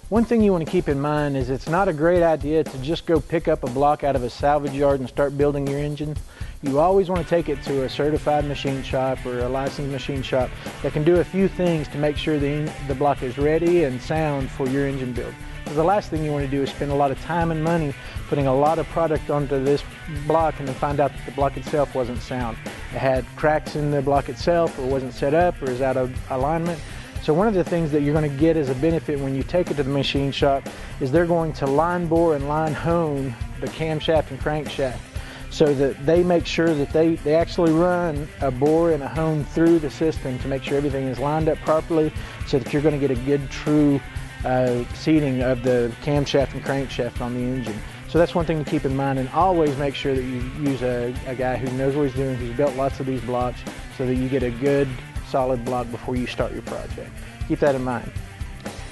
One thing you want to keep in mind is it's not a great idea to just go pick up a block out of a salvage yard and start building your engine. You always want to take it to a certified machine shop or a licensed machine shop that can do a few things to make sure the block is ready and sound for your engine build. Because the last thing you want to do is spend a lot of time and money putting a lot of product onto this block and then find out that the block itself wasn't sound. It had cracks in the block itself, or wasn't set up, or is out of alignment. So one of the things that you're going to get as a benefit when you take it to the machine shop is they're going to line bore and line hone the camshaft and crankshaft, so that they make sure that they actually run a bore and a hone through the system to make sure everything is lined up properly, so that you're going to get a good true seating of the camshaft and crankshaft on the engine. So that's one thing to keep in mind, and always make sure that you use a guy who knows what he's doing, who's built lots of these blocks, so that you get a good solid block before you start your project. Keep that in mind.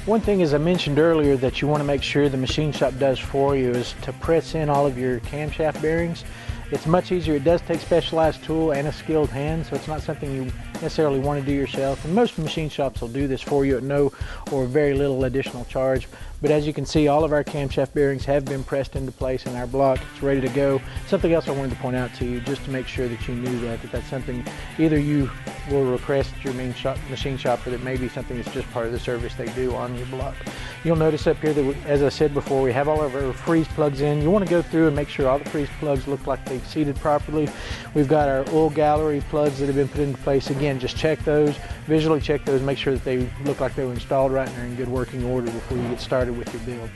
One thing, as I mentioned earlier, that you want to make sure the machine shop does for you is to press in all of your camshaft bearings. It's much easier. It does take specialized tool and a skilled hand, so it's not something you necessarily want to do yourself. And most machine shops will do this for you at no or very little additional charge. But as you can see, all of our camshaft bearings have been pressed into place in our block. It's ready to go. Something else I wanted to point out to you, just to make sure that you knew that that's something either you will request at your machine shop, or that may be something that's just part of the service they do on your block. You'll notice up here that, as I said before, we have all of our freeze plugs in. You want to go through and make sure all the freeze plugs look like they've seated properly. We've got our oil gallery plugs that have been put into place. Again, just check those, visually check those, make sure that they look like they were installed right and they're in good working order before you get started with your build.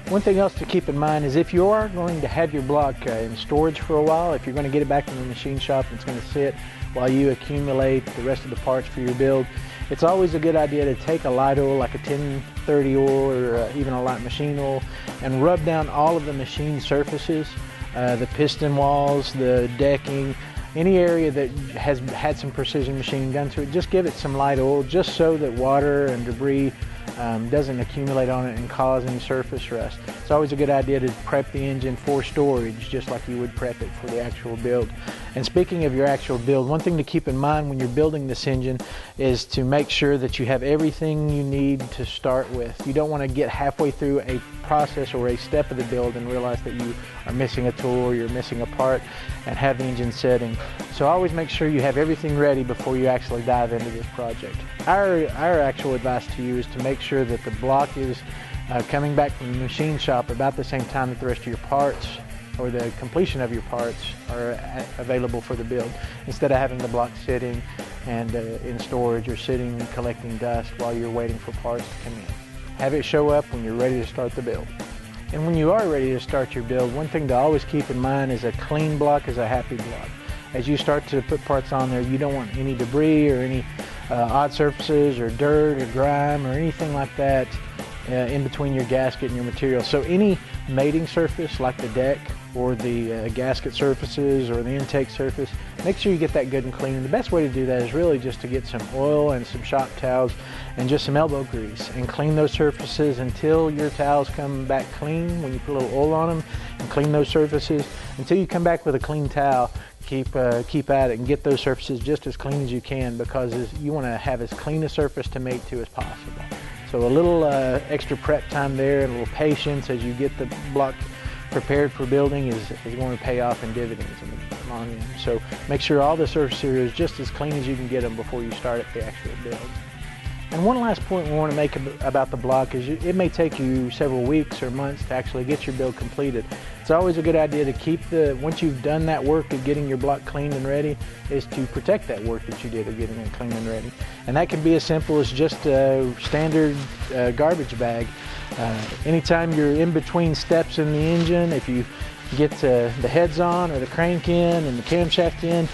One thing else to keep in mind is if you are going to have your block in storage for a while, if you're going to get it back in the machine shop and it's going to sit while you accumulate the rest of the parts for your build, it's always a good idea to take a light oil, like a 1030 oil, or even a light machine oil, and rub down all of the machine surfaces, the piston walls, the decking, any area that has had some precision machining done to it. Just give it some light oil, just so that water and debris doesn't accumulate on it and cause any surface rust. It's always a good idea to prep the engine for storage, just like you would prep it for the actual build. And speaking of your actual build, one thing to keep in mind when you're building this engine is to make sure that you have everything you need to start with. You don't want to get halfway through a process or a step of the build and realize that you are missing a tool or you're missing a part and have the engine setting. So always make sure you have everything ready before you actually dive into this project. Our actual advice to you is to make sure that the block is coming back from the machine shop about the same time that the rest of your parts, or the completion of your parts, are available for the build, instead of having the block sitting and in storage, or sitting collecting dust while you're waiting for parts to come in. Have it show up when you're ready to start the build. And when you are ready to start your build, one thing to always keep in mind is a clean block is a happy block. As you start to put parts on there, you don't want any debris or any odd surfaces or dirt or grime or anything like that in between your gasket and your material. So any mating surface, like the deck or the gasket surfaces or the intake surface, make sure you get that good and clean. And the best way to do that is really just to get some oil and some shop towels and just some elbow grease and clean those surfaces until your towels come back clean. When you put a little oil on them and clean those surfaces, until you come back with a clean towel, keep at it and get those surfaces just as clean as you can, because you want to have as clean a surface to mate to as possible. So a little extra prep time there and a little patience as you get the block prepared for building is going to pay off in dividends in the long end. So make sure all the surface here is just as clean as you can get them before you start at the actual build. And one last point we want to make about the block is it may take you several weeks or months to actually get your build completed. It's always a good idea to keep once you've done that work of getting your block cleaned and ready, is to protect that work that you did of getting it clean and ready. And that can be as simple as just a standard garbage bag. Anytime you're in between steps in the engine, if you get the heads on or the crank in and the camshaft in,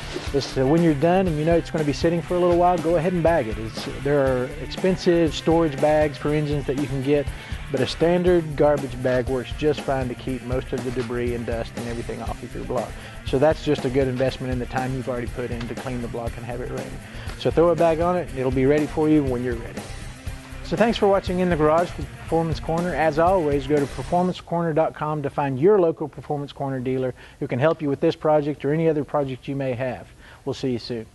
when you're done and you know it's going to be sitting for a little while, go ahead and bag it. There are expensive storage bags for engines that you can get, but a standard garbage bag works just fine to keep most of the debris and dust and everything off of your block. So that's just a good investment in the time you've already put in to clean the block and have it ready. So throw a bag on it and it'll be ready for you when you're ready. So thanks for watching In the Garage with Performance Corner. As always, go to performancecorner.com to find your local Performance Corner dealer who can help you with this project or any other project you may have. We'll see you soon.